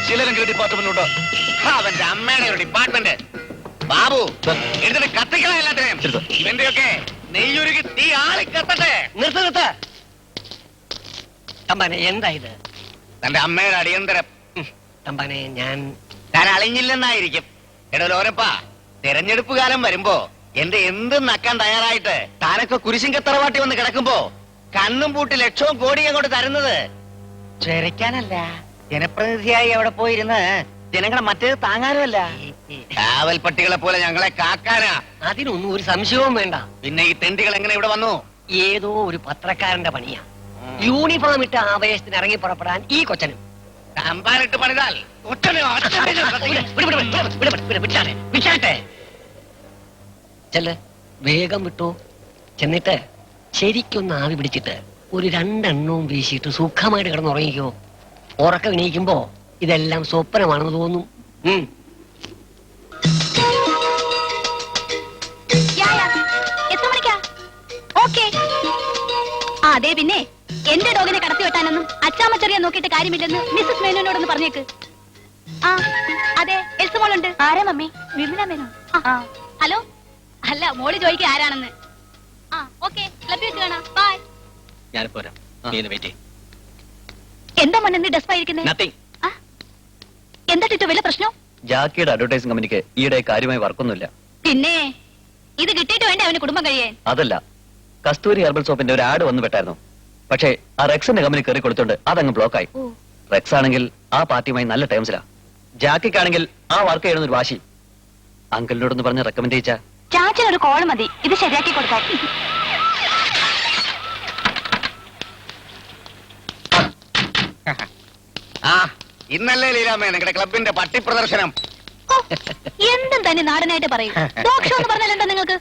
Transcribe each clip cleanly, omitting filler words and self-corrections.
ചിലരെങ്കിലും ഡിപ്പാർട്ട്മെന്റിലുണ്ട്. അവന്റെ അമ്മയുടെ ഒരു ഡിപ്പാർട്ട്മെന്റ്. ബാബു എന്നിട്ട് കത്തിക്കണം എല്ലാത്തിനെയും. ഇവന്റെയൊക്കെ നെയ്യുരുകി തീ ആളി കത്തട്ടെ. നിർത്ത്. തമ്പാനെ എന്താ ഇത്? തന്റെ അമ്മയുടെ അടിയന്തരം. തമ്പാനെ താൻ അളിഞ്ഞില്ലെന്നായിരിക്കും. എടോ ലോരപ്പാ, തെരഞ്ഞെടുപ്പ് കാലം വരുമ്പോ എന്റെ എന്ത് നക്കാൻ തയ്യാറായിട്ട് താനൊക്കെ കുരിശിങ്കത്തറവാട്ടി വന്ന് കിടക്കുമ്പോ കണ്ണും പൂട്ടി ലക്ഷവും കോടിയും അങ്ങോട്ട് തരുന്നത് ചേരയ്ക്കാനല്ല, ജനപ്രതിനിധിയായി അവിടെ പോയിരുന്ന് ജനങ്ങളെ മറ്റേത് താങ്ങാനുമല്ല. കാവൽ പട്ടികളെ പോലെ ഞങ്ങളെ കാക്കാനാ. അതിനൊന്നും ഒരു സംശയവും വേണ്ട. പിന്നെ ഈ തെണ്ടികൾ എങ്ങനെ ഇവിടെ വന്നു? ഏതോ ഒരു പത്രക്കാരന്റെ പണിയാ. യൂണിഫോം ഇട്ട് ആവേശത്തിന് ഇറങ്ങി പുറപ്പെടാൻ ഈ കൊച്ചനും തമ്പാനിട്ട് പണിതാൽ വിട്ടാട്ടെ. ചെല്ല്, വേഗം വിട്ടു. ചെന്നിട്ട് ശരിക്കൊന്ന് ആവി പിടിച്ചിട്ട് ഒരു 2 എണ്ണവും വീശിയിട്ട് സുഖമായിട്ട് കിടന്നുറങ്ങിക്കോ. ഉറക്കം എണീക്കുമ്പോ ഇതെല്ലാം സ്വപ്നമാണെന്ന് തോന്നും. അതെ, പിന്നെ എന്റെ ഡോഗിനെ കടത്തി വെട്ടാനൊന്നും അച്ചാമ്മച്ചെറിയാൻ നോക്കിയിട്ട് കാര്യമില്ലെന്ന് മിസ്സസ് മേനോനോടൊന്ന് പറഞ്ഞേക്ക്. ആ അതെ, എൽസ മോളുണ്ട്. ആരാ മമ്മി? വിമല മേനോൻ. ഹലോ. അല്ല, മോള് ചോദിക്കുക ആരാണെന്ന്. ആ ഓക്കെ, ക്ലബിൽ വെച്ച് കാണാം. ബൈ. ഞാൻ പോരാ. എന്താ മോനെ ഡെസ്പായിരിക്കുന്നേ? എന്താ ടിറ്റോ, വല്ല പ്രശ്നം? ജാക്കിയുടെ അഡ്വർടൈസിംഗ് കമ്പനിക്ക് ഈയിടെ കാര്യമായി വർക്കൊന്നുമില്ല. പിന്നെ ഇത് കിട്ടിയിട്ട് വേണ്ടേ അവന് കുടുംബം കഴിയാൻ? അതല്ല, കസ്തൂരി ഹെർബൽ സോപ്പിന്റെ ഒരു ആഡ് വന്നു പെട്ടായിരുന്നു. പക്ഷേ ആ റെക്സിന്റെ കമ്പനി കയറി കൊടുത്തോണ്ട് അതങ്ങ് ബ്ലോക്കായി. റെക്സ് ആണെങ്കിൽ ആ പാർട്ടിയുമായി നല്ല ടേംസിലാ. ജാക്കിക്കാണെങ്കിൽ ആ വർക്ക് ചെയ്യണമെന്നൊരു വാശി. അങ്കിളിനോടൊന്ന് പറഞ്ഞ് റെക്കമെൻഡ് ചെയ്യിച്ചാ. ചാച്ചനൊരു കോൾ മതി, ഇത് ശരിയാക്കി കൊടുക്കാൻ. ഇന്നല്ലേ ലീലാമ്മേ നിങ്ങളുടെ ക്ലബിന്റെ പട്ടി പ്രദർശനം? എന്തും തന്നെ നാടനായിട്ട് പറയും. പറഞ്ഞാൽ എന്താ നിങ്ങൾക്ക്?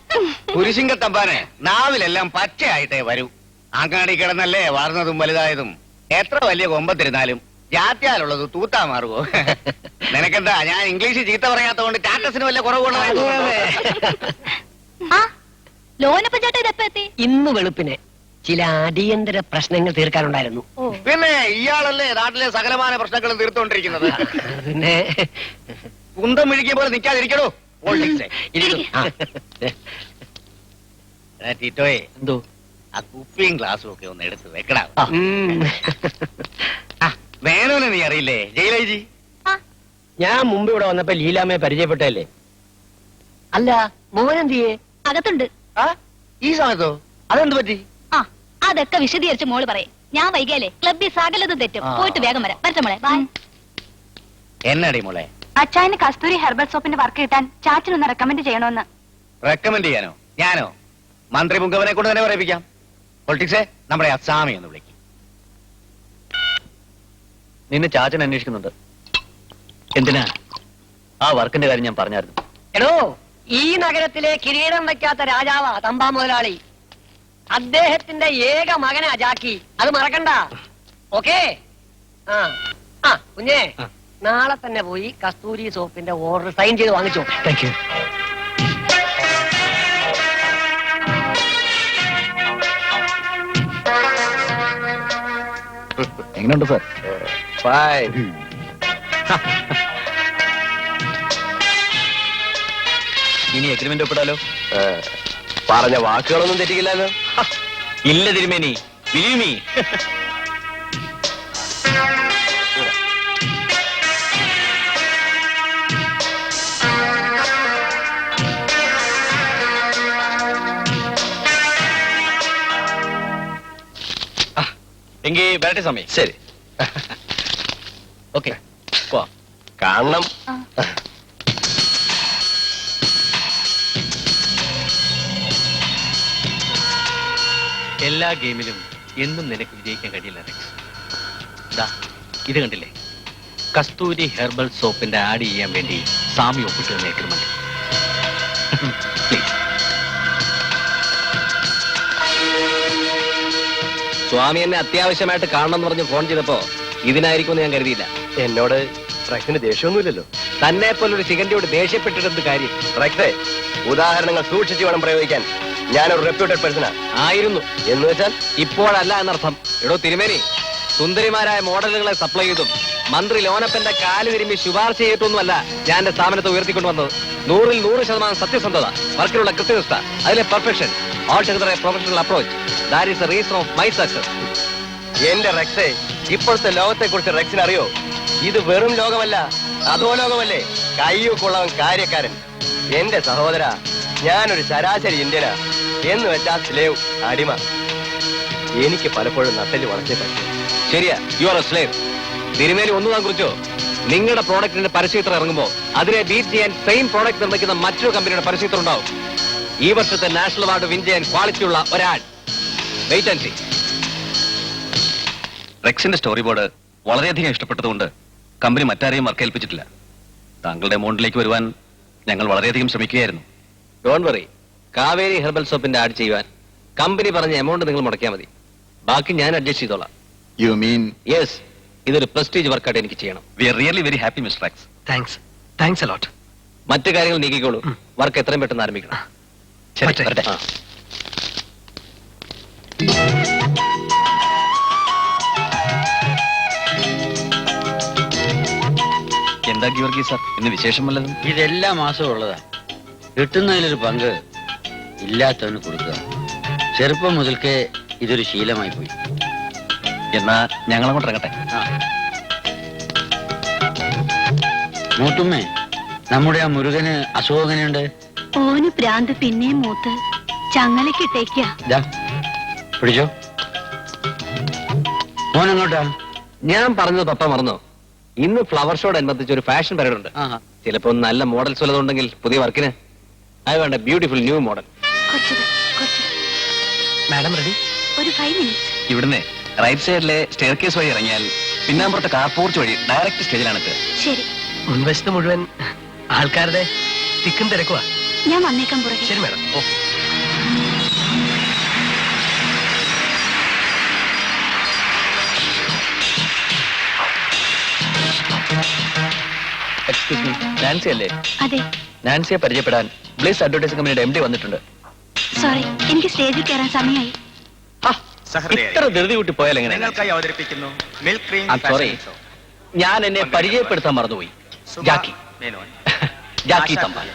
കുരിശിങ്കത്തമ്പാനെ നാവിലെല്ലാം പച്ചയായിട്ടേ വരൂ. അങ്ങാടി കിടന്നല്ലേ വളർന്നതും വലുതായതും. എത്ര വലിയ കൊമ്പത്തിരുന്നാലും ജാത്യാലുള്ളത് തൂത്താ മാറുവോ? നിനക്കെന്താ ഞാൻ ഇംഗ്ലീഷ് ചീത്ത പറയാത്തോണ്ട് ടാറ്റസിന് വല്ല കുറവുള്ളതായിരുന്നു? ലോനപ്പൻ ചേട്ടാ ഇതെപ്പോ എത്തി? ഇന്ന് വെളുപ്പിന് ചില അടിയന്തര പ്രശ്നങ്ങൾ തീർക്കാനുണ്ടായിരുന്നു. പിന്നെ ഇയാളല്ലേ നാട്ടിലെ സകലമാന പ്രശ്നങ്ങളും തീർത്തോണ്ടിരിക്കുന്നത്. പിന്നെ കുന്തം മിഴിക്കിയ പോലെ നിൽക്കാതിരിക്കണോ? ടിറ്റോയെ, എന്തോ ആ കുപ്പിയും ഗ്ലാസും ഒക്കെ ഒന്ന് എടുത്ത് വെക്കടാ. വേണോന്ന് നീ അറിയില്ലേ ജയിലേജി? ഞാൻ മുമ്പ് ഇവിടെ വന്നപ്പോ ലീലാമ്മയെ പരിചയപ്പെട്ടല്ലേ? അല്ല, മോനെന്തിയെ? അകത്തുണ്ട്. ഈ സമയത്തോ? അതെന്ത് പറ്റി? അതൊക്കെ വിശദീകരിച്ച് മോള് പറയും. ഞാൻ വൈകിയാലേ ക്ലബിൽ സകലതും തെറ്റും. പോയിട്ട് വേഗം വരാം. വരട്ടെ മോളെ. ബൈ. എന്നടി മോളെ? അച്ചായന് കസ്തൂരി ഹെർബൽ സോപ്പിന്റെ വർക്ക് കിട്ടാൻ ചാച്ചനൊന്ന് റെക്കമെൻഡ് ചെയ്യണമെന്ന്. റെക്കമെൻഡ് ചെയ്യാനോ? ഞാനോ? മന്ത്രി മുങ്കവനെ കൊണ്ട് തന്നെ പറയിപ്പിക്കാം. പൊളിറ്റിക്സേ, നമ്മുടെ അസാമി എന്ന് വിളിക്കും. നിന്നെ ചാച്ചൻ അന്വേഷിക്കുന്നുണ്ട്. എന്തിനാ? ആ വർക്കിന്റെ കാര്യം ഞാൻ പറഞ്ഞായിരുന്നു. എടോ, ഈ നഗരത്തിലെ കിരീടം വയ്ക്കാത്ത രാജാവാ തമ്പാ മുതലാളി. അദ്ദേഹത്തിന്റെ ഏക മകനാ ജാക്കി. അത് മറക്കണ്ട. ഓക്കേ? കുഞ്ഞേ, നാളെ തന്നെ പോയി കസ്തൂരി സോപ്പിന്റെ ഓർഡർ സൈൻ ചെയ്ത് വാങ്ങിച്ചോ. Thank you. എങ്ങനെയുണ്ട് സാർ? ഫൈൻ. ഇനി എഗ്രിമെന്റ് ഒപ്പിടാലോ? പറഞ്ഞ വാക്കുകളൊന്നും തെറ്റിക്കില്ലല്ലോ. ഇല്ല തിരുമേനി, വിളിയുമീ. എങ്കിൽ വരട്ടെ സമയം. ശരി, ഓക്കെ, കാണണം. എല്ലാ ഗെയിമിലും എന്നും നിനക്ക് വിജയിക്കാൻ കഴിയില്ല റെക്സ്. ഇത് കണ്ടില്ലേ? കസ്തൂരി ഹെർബൽ സോപ്പിന്റെ ആഡ് ചെയ്യാൻ വേണ്ടി സാമി ഒപ്പിട്ട് അഗ്രിമെന്റ്. പ്ലീസ്. സ്വാമി എന്നെ അത്യാവശ്യമായിട്ട് കാണണം എന്ന് പറഞ്ഞ് ഫോൺ ചെയ്തപ്പോ ഇതിനായിരിക്കും ഞാൻ കരുതിയില്ല. എന്നോട് റെക്സിന് ദേഷ്യമൊന്നുമില്ലല്ലോ. തന്നെ പോലൊരു ശിഖണ്ഡിയോട് ദേഷ്യപ്പെട്ടിട്ടെന്ത് കാര്യം? റെക്സേ, ഉദാഹരണങ്ങൾ സൂക്ഷിച്ചു വേണം പ്രയോഗിക്കാൻ. ഞാനൊരു റെപ്യൂട്ടഡ് പേഴ്സണാ. ആയിരുന്നു എന്ന് വെച്ചാൽ ഇപ്പോഴല്ല എന്നർത്ഥം. എടോ തിരുമേനി, സുന്ദരിമാരായ മോഡലുകളെ സപ്ലൈ ചെയ്തും മന്ത്രി ലോനപ്പന്റെ കാല് തിരുമ്പി ശുപാർശ ചെയ്തിട്ടൊന്നുമല്ല ഞാൻ എന്റെ സ്ഥാപനത്തെ ഉയർത്തിക്കൊണ്ടുവന്നത്. 100% സത്യസന്ധത, വർക്കിലുള്ള കൃത്യനിഷ്ഠ, അതിലെ perfection, all together A professional approach. That is the reason of my success. എന്റെ റെക്സേ, ഇപ്പോഴത്തെ ലോകത്തെ കുറിച്ച് റെക്സിന് അറിയോ? ഇത് വെറും ലോകമല്ല, അതോ ലോകമല്ലേ? കയ്യൂക്കുള്ളവൻ കാര്യക്കാരൻ. എന്റെ സഹോദര, ഞാനൊരു ശരാശരി ഇന്ത്യനാ എന്ന് വെച്ചാ സ്ലേവ്, അടിമ. എനിക്ക് പലപ്പോഴും നട്ടല് വളച്ചേ പറ്റും. ശരിയാ, യു ആർ എ സ്ലേവ്. തിരുമേലി ഒന്നു താൻ കുറിച്ചോ? നിങ്ങളുടെ പ്രോഡക്റ്റിന്റെ പരസ്യചിത്രം ഇറങ്ങുമ്പോൾ അതിനെ ബീറ്റ് ചെയ്യാൻ സെയിം പ്രോഡക്റ്റ് നിർമ്മിക്കുന്ന മറ്റൊരു കമ്പനിയുടെ പരസ്യചിത്രം ഉണ്ടാവും. ഈ വർഷത്തെ നാഷണൽ അവാർഡ് വിൻ ചെയ്യാൻ ക്വാളിറ്റിയുള്ള ഒരാൾ. Wait and see. റെക്സിന്റെ സ്റ്റോറി ബോർഡ് വളരെയധികം ഇഷ്ടപ്പെട്ടതുകൊണ്ട് കമ്പനി മറ്റാരെയും വർക്ക് ഏൽപ്പിച്ചിട്ടില്ല. താങ്കളുടെ എമൗണ്ടിലേക്ക് വരുവാൻ ഞങ്ങൾ വളരെയധികം ശ്രമിക്കുകയായിരുന്നു. ഡോണ്ട് വറി, കാവേരി ഹെർബൽ സോപ്പിന്റെ ആഡ് ചെയ്യുവാൻ കമ്പനി പറഞ്ഞ എമൗണ്ട് നിങ്ങൾ മുടക്കിയാൽ മതി. ബാക്കി ഞാൻ അഡ്ജസ്റ്റ് ചെയ്തോളാം. You mean? യെസ്, ഇതൊരു പ്രസ്റ്റീജ് വർക്കായിട്ട് എനിക്ക് ചെയ്യണം. We are really very happy mister Rex. Thanks a lot. മറ്റു കാര്യങ്ങൾ നീക്കിക്കോളൂ. വർക്ക് എത്രയും പെട്ടെന്ന് ആരംഭിക്കണം. ശരി, വരട്ടെ. ആ. എന്താ ഗിയോർഗി സാർ, ഇന്ന് വിശേഷം വല്ലതും? ഇതെല്ലാ മാസവും ഉള്ളതാ. കിട്ടുന്നതിലൊരു പങ്ക് ഇല്ലാത്തവന് കൊടുക്കുക. ചെറുപ്പം മുതൽക്കേ ഇതൊരു ശീലമായി പോയി. എന്നാ ഞങ്ങളങ്ങോട്ട് ഇറങ്ങട്ടെ. മൂത്തുമ്മേ, നമ്മുടെ ആ മുരുകന് അസുഖം എങ്ങനെയുണ്ട്? ഓന് പ്രാന്ത് പിന്നെയും മൂത്ത് ചങ്ങലക്കിട്ടേക്ക. ദാ, പിടിച്ചോ. മോനെങ്ങോട്ടാ? ഞാൻ പറഞ്ഞത് പപ്പ മറന്നോ? ഇന്ന് ഫ്ലവർ ഷോട് അനുബന്ധിച്ച് ഒരു ഫാഷൻ പരേഡ് ഉണ്ട്. ചിലപ്പോ നല്ല മോഡൽസ് വല്ലതുണ്ടെങ്കിൽ പുതിയ വർക്കിന് അത് വേണ്ട. Beautiful new model. Madam ready? ഒരു 5 minutes. ഇവിടുന്ന് റൈറ്റ് സൈഡിലെ സ്റ്റെയർ കേസ് വഴി ഇറങ്ങിയാൽ പിന്നാമ്പുറത്തെ കാർ പോർച്ച് വഴി ഡയറക്റ്റ് സ്റ്റേജിലാണ് എത്തുക. ശരി, മുൻവശത്ത് മുഴുവൻ ആൾക്കാരുടെ തിക്കും തിരക്കുവാ. ഞാൻ വന്നേക്കാം പുറകെ. ശരി മാഡം. ഓ, എക്സ്ക്യൂസ് മീ, നാൻസി അല്ലേ? അതെ, നാൻസിയെ പരിചയപ്പെടാൻ ബ്ലിസ് അഡ്വർടൈസിംഗ് കമ്പനിയുടെ MD വന്നിട്ടുണ്ട്. സോറി, എനിക്ക് സ്റ്റേജിൽ കയറാൻ സമയമായി. ഇത്ര ധൃതി കൂട്ടി പോയാൽ എങ്ങനെ? നിങ്ങൾക്കായി അവതരിപ്പിക്കുന്നു മിൽക്ക് ക്രീം I'm sorry. ഞാൻ എന്നെ പരിചയപ്പെടുത്താൻ മറന്നുപോയി. ജാക്കി. ജാക്കി തമ്പാൻ.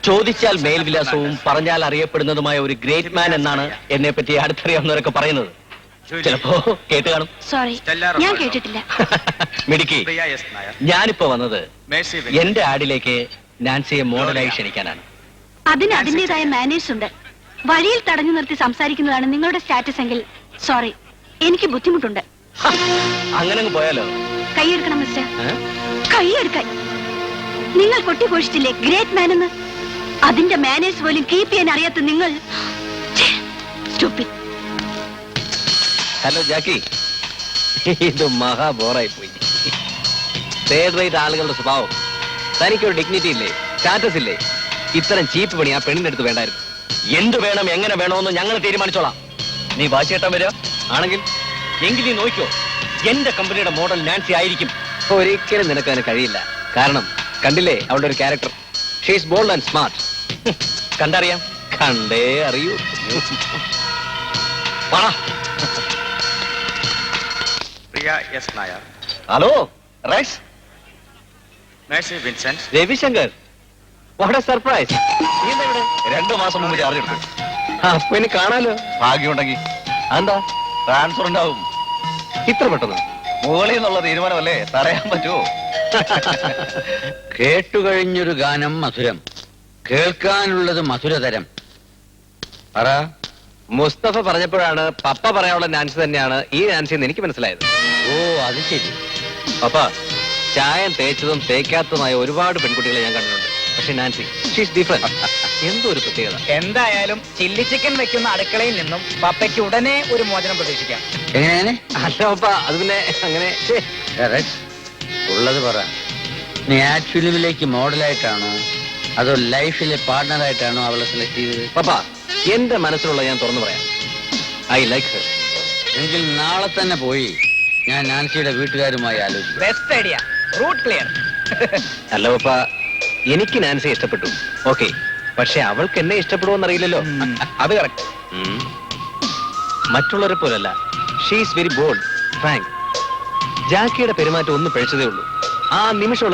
ചോദിച്ചാൽ മേൽവിലാസവും പറഞ്ഞാൽ അറിയപ്പെടുന്നതുമായ ഒരു ഗ്രേറ്റ് മാൻ എന്നാണ് എന്നെ പറ്റി അടുത്തറിയാവുന്നവരൊക്കെ പറയുന്നത്. ചിലപ്പോ കേട്ട് കാണും. സോറി, ഞാൻ കേട്ടിട്ടില്ല. മിടുക്കി. പ്രിയ എസ് നായർ, ഞാനിപ്പോ വന്നത് മേഴ്സി എന്റെ ആഡിലേക്ക് നാൻസിയെ മോഡലായി ക്ഷണിക്കാനാണ്. അതിന് അതിന്റേതായ മാനേഴ്സ് ഉണ്ട്. വഴിയിൽ തടഞ്ഞു നിർത്തി സംസാരിക്കുന്നതാണ് നിങ്ങളുടെ സ്റ്റാറ്റസ് എങ്കിൽ സോറി, എനിക്ക് ബുദ്ധിമുട്ടുണ്ട്. അങ്ങനെ അങ്ങ് പോയാലോ? കൈയെടുക്കണം മിസ്റ്റർ, ഏ? കൈയെടുക്കാൻ. നിങ്ങൾ കൊട്ടിഘോഷിച്ചില്ലേ ഗ്രേറ്റ് മാൻ എന്ന്? അതിന്റെ മാനേഴ്സ് പോലും കീപ്പ് ചെയ്യാൻ അറിയാത്ത നിങ്ങൾ. Stupid. ഹലോ ജാക്കി, ഇത് മഹാ ബോറായി പോയി. തേർഡ് റേറ്റ് ആളുകളുടെ സ്വഭാവം. തനിക്കൊരു ഡിഗ്നിറ്റി ഇല്ലേ, സ്റ്റാറ്റസ് ഇല്ലേ? ഇത്തരം ചീപ്പ് പണി ആ പെണ്ണിന്റെ അടുത്ത് വേണ്ടായിരുന്നു. എന്ത് വേണം എങ്ങനെ വേണമെന്ന് ഞങ്ങൾ തീരുമാനിച്ചോളാം. നീ വാശിയേട്ടാൻ വരിക ആണെങ്കിൽ എങ്കിൽ നീ നോക്കിക്കോ, എന്റെ കമ്പനിയുടെ മോഡൽ നാൻസി ആയിരിക്കും. ഒരിക്കലും നിനക്ക് അതിന് കഴിയില്ല. കാരണം കണ്ടില്ലേ അവളുടെ ഒരു character? She's bold and smart. കണ്ടറിയാം, കണ്ടേ അറിയൂ. വാ. Priya S Nair, hello Rex. Mercy Vincent, Ravishankar, what a surprise. 2 മാസം മുമ്പ് ചാർജ് എടുത്തു. അപ്പൊ ഇനി കാണാലോ. ഭാഗ്യമുണ്ടെങ്കിൽ എന്താ ട്രാൻസ്ഫർ ഉണ്ടാവും. ഇത്ര പെട്ടെന്ന്? മുകളിൽ നിന്നുള്ള തീരുമാനമല്ലേ, തടയാൻ പറ്റുമോ? കേട്ടുകഴിഞ്ഞൊരു ഗാനം മധുരം, കേൾക്കാനുള്ളത് മധുരതരം. പറ. മുസ്തഫ പറഞ്ഞപ്പോഴാണ് പപ്പ പറയാനുള്ള നാൻസി തന്നെയാണ് ഈ നാൻസി എന്ന് എനിക്ക് മനസ്സിലായത്. ഓ, അത് ശരി. പപ്പ, ചായം തേച്ചതും തേക്കാത്തതുമായ ഒരുപാട് പെൺകുട്ടികളെ ഞാൻ കണ്ടിട്ടുണ്ട്. പക്ഷെ നാൻസി, ഷീസ് ഡിഫറെന്റ്. എന്തോ ഒരു പ്രത്യേകത. എന്തായാലും ചില്ലി ചിക്കൻ വെക്കുന്ന അടുക്കളയിൽ നിന്നും പപ്പയ്ക്ക് ഉടനെ ഒരു മോചനം പ്രതീക്ഷിക്കാം. എങ്ങനെ? അല്ല പപ്പ, അത് പിന്നെ അങ്ങനെ. ഛേ, റെക്സ്, ഉള്ളത് പറ. നീ ആഡ് ഫിലിമിലേക്ക് മോഡലായിട്ടാണോ അതോ ലൈഫിലെ പാർട്ട്ണറായിട്ടാണോ അവളെ സെലക്ട് ചെയ്തത്? പപ്പ, എന്റെ മനസ്സിലുള്ള ഞാൻ തുറന്നു പറയാം. I like her. എങ്കിൽ നാളെ തന്നെ പോയി ഞാൻ നാൻസിയുടെ വീട്ടുകാരുമായി ആലോചിക്കാം. Best idea, route clear. അല്ല പപ്പ, എനിക്ക് നാൻസിയെ ഇഷ്ടപ്പെട്ടു, ഓക്കെ. പക്ഷെ അവൾക്ക് എന്നെ ഇഷ്ടപ്പെടുവോന്നറിയില്ലല്ലോ. അത് കറക്റ്റ്. മറ്റുള്ളവരെ പോലല്ല. She's very bold, frank. ജാക്കിയുടെ പെരുമാറ്റം ഒന്ന് പിഴച്ചതേ ഉള്ളൂ. ആ നിമിഷം